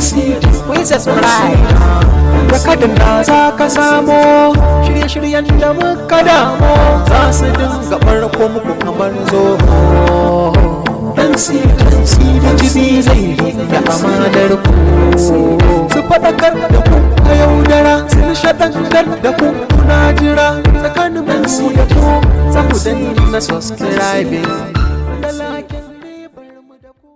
Princess Bride da kadin da za ka samo shirye-shiryen da muka damo za su dinga barko muku kamar zo dan jibi zai rike amanar ku su faɗakar da ku a yaudara su nishaɗantar da ku kuna jira tsakanin mu da ku za ku daina subscribing da lakin ribar mu da ku.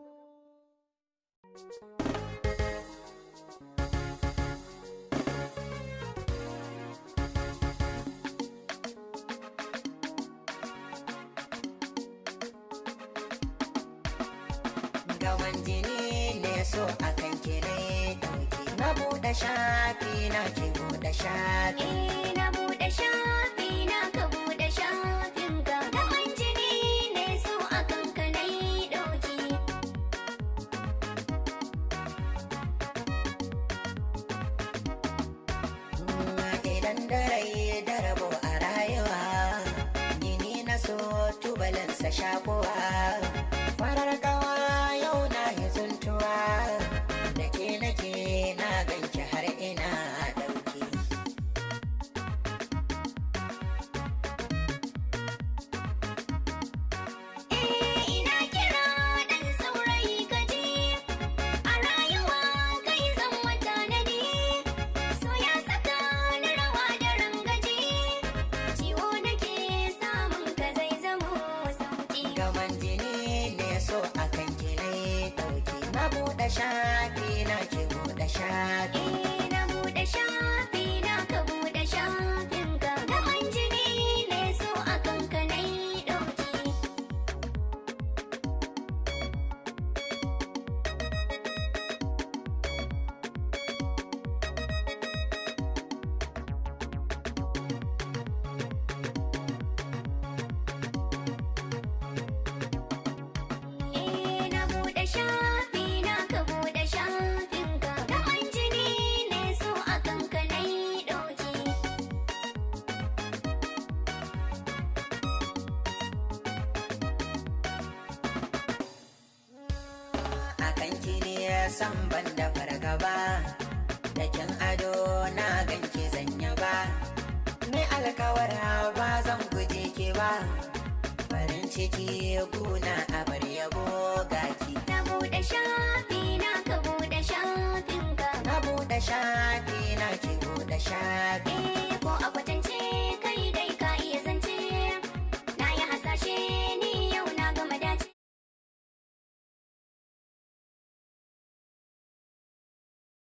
Gawan jini ne so akan kire dauki na buɗe shafi na ki buɗe shafi na buɗe shafi na ka buɗe shafin ka gawan jini ne so akan ka nai dauki idan da rai da rabo a rayuwa jini na so tubalinsa shakuwa farar kawa yau na yi zuntuwa da ke nake na ganki har ina dauki ina kira dan saurayi kaji a rayuwa kai zan wata nadi so ya saka ni rawa da rangaji ciwo nake samun ka zai zamo sauki gaban jini ne so akan kilai dauki na buɗe shafi na ki buɗe shafi na buɗe shafi na ka buɗe shafin ka gaban jini ne so akan ka nai dauki na buɗe shafi na ka buɗe shafin ka gaban jini ne so akan ka nai dauki akan kine san ban da fargaba da kin ado na ganki zanya ba ni alkawara ba zan guje ki ba farin ciki guna a bar yabo